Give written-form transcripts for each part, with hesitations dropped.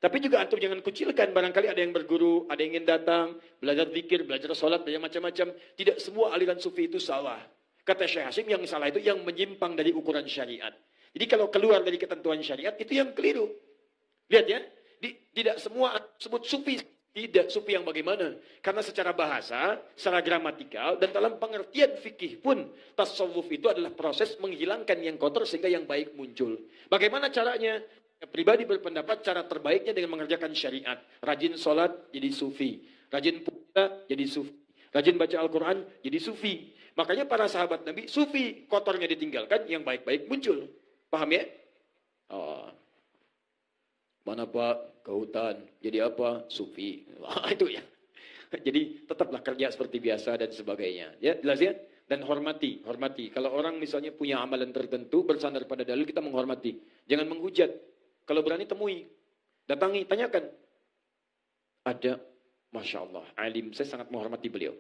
Tapi juga antum jangan kucilkan, barangkali ada yang berguru, ada yang ingin datang, belajar zikir, belajar sholat, belajar macam-macam. Tidak semua aliran sufi itu salah. Kata Syekh Hasim, yang salah itu yang menyimpang dari ukuran syariat. Jadi kalau keluar dari ketentuan syariat, itu yang keliru. Lihat ya, tidak semua sebut sufi. Tidak, sufi yang bagaimana? Karena secara bahasa, secara gramatikal, dan dalam pengertian fikih pun, tasawuf itu adalah proses menghilangkan yang kotor sehingga yang baik muncul. Bagaimana caranya? Pribadi berpendapat cara terbaiknya dengan mengerjakan syariat. Rajin sholat, jadi sufi. Rajin puasa, jadi sufi. Rajin baca Al-Quran, jadi sufi. Makanya para sahabat Nabi, sufi, kotornya ditinggalkan, yang baik-baik muncul. Paham ya? Oh. Mana Pak? Ke hutan. Jadi apa? Sufi. Itu ya. Jadi tetaplah kerja seperti biasa dan sebagainya. Ya, jelas ya? Dan hormati. Kalau orang misalnya punya amalan tertentu, bersandar pada dalil, kita menghormati. Jangan menghujat. Kalau berani temui. Datangi, tanyakan. Ada, Masya Allah, alim. Saya sangat menghormati beliau.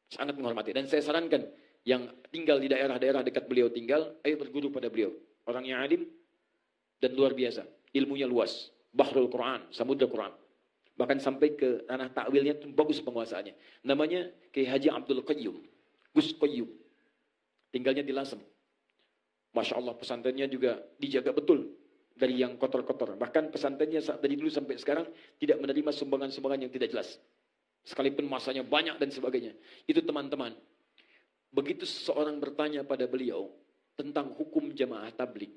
Sangat menghormati. Dan saya sarankan, yang tinggal di daerah-daerah dekat beliau tinggal, ayo berguru pada beliau. Orang yang alim dan luar biasa. Ilmunya luas, bahrul Quran, samudra Quran. Bahkan sampai ke tanah takwilnya itu bagus penguasaannya. Namanya Kiai Haji Abdul Qayyum, Gus Qayyum. Tinggalnya di Lasem. Masya Allah, pesantrennya juga dijaga betul dari yang kotor-kotor. Bahkan pesantrennya dari dulu sampai sekarang tidak menerima sumbangan-sumbangan yang tidak jelas. Sekalipun masanya banyak dan sebagainya. Itu teman-teman. Begitu seseorang bertanya pada beliau tentang hukum jamaah tabligh.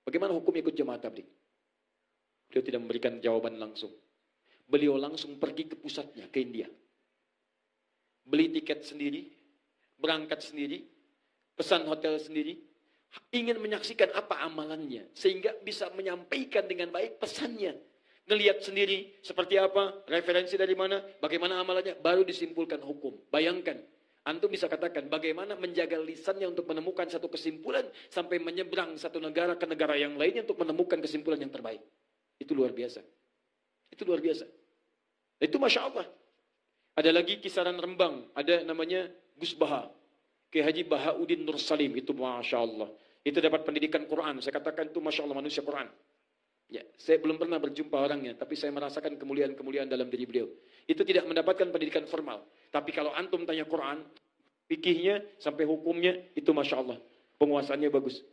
Bagaimana hukum ikut jamaah tabligh? Beliau tidak memberikan jawaban langsung. Beliau langsung pergi ke pusatnya, ke India. Beli tiket sendiri, berangkat sendiri, pesan hotel sendiri, ingin menyaksikan apa amalannya, sehingga bisa menyampaikan dengan baik pesannya. Ngelihat sendiri seperti apa, referensi dari mana, bagaimana amalannya, baru disimpulkan hukum. Bayangkan, antum bisa katakan bagaimana menjaga lisannya untuk menemukan satu kesimpulan sampai menyeberang satu negara ke negara yang lainnya untuk menemukan kesimpulan yang terbaik. Itu luar biasa. Itu luar biasa. Itu Masya Allah. Ada lagi kisaran Rembang. Ada namanya Gus Baha. Kiai Haji Bahauddin Nur Salim. Itu Masya Allah. Itu dapat pendidikan Quran. Saya katakan itu Masya Allah manusia Quran. Ya, saya belum pernah berjumpa orangnya. Tapi saya merasakan kemuliaan-kemuliaan dalam diri beliau. Itu tidak mendapatkan pendidikan formal. Tapi kalau antum tanya Quran, fikihnya sampai hukumnya, itu Masya Allah. Penguasaannya bagus.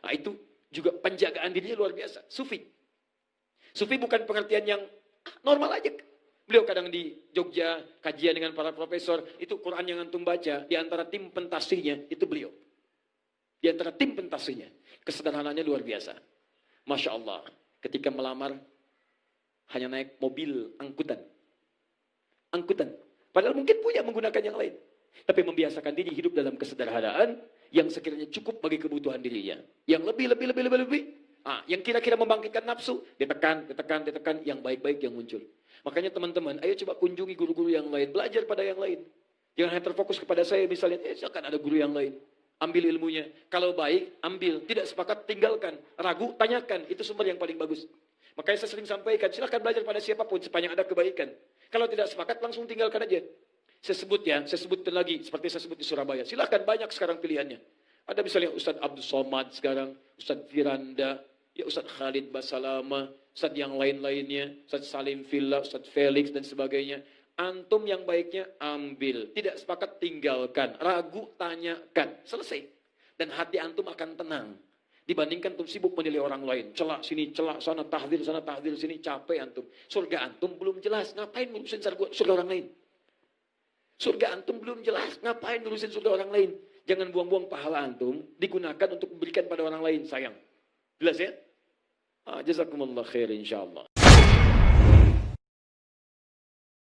Nah, itu juga penjagaan dirinya luar biasa. Sufi. Sufi bukan pengertian yang normal aja. Beliau kadang di Jogja, kajian dengan para profesor, itu Quran yang antum baca, di antara tim pentasihnya, itu beliau. Di antara tim pentasihnya. Kesederhanaannya luar biasa. Masya Allah. Ketika melamar, hanya naik mobil angkutan. Angkutan. Padahal mungkin punya menggunakan yang lain. Tapi membiasakan diri hidup dalam kesederhanaan, yang sekiranya cukup bagi kebutuhan dirinya. Yang lebih. Yang kira-kira membangkitkan nafsu, ditekan, yang baik-baik yang muncul. Makanya teman-teman, ayo coba kunjungi guru-guru yang lain, belajar pada yang lain. Jangan hanya terfokus kepada saya misalnya, silakan ada guru yang lain. Ambil ilmunya. Kalau baik, ambil. Tidak sepakat, tinggalkan. Ragu, tanyakan. Itu sumber yang paling bagus. Makanya saya sering sampaikan, silakan belajar pada siapapun sepanjang ada kebaikan. Kalau tidak sepakat, langsung tinggalkan aja. Saya sebutkan lagi, seperti saya sebut di Surabaya. Silakan, banyak sekarang pilihannya. Ada misalnya Ustaz Abdul Somad sekarang, Ustaz Firanda, ya Ustaz Khalid Basalama, Ustaz yang lain-lainnya, Ustaz Salim Villa, Ustaz Felix dan sebagainya. Antum yang baiknya ambil, tidak sepakat tinggalkan, ragu tanyakan, selesai. Dan hati antum akan tenang. Dibandingkan antum sibuk menilai orang lain, celak sini, celak sana, tahdir sini, capek antum. Surga antum belum jelas, ngapain ngurusin surga orang lain? Surga antum belum jelas, ngapain ngurusin surga orang lain? Jangan buang-buang pahala antum, digunakan untuk memberikan pada orang lain, sayang. Jelas ya? Jazakumullah khair insyaallah.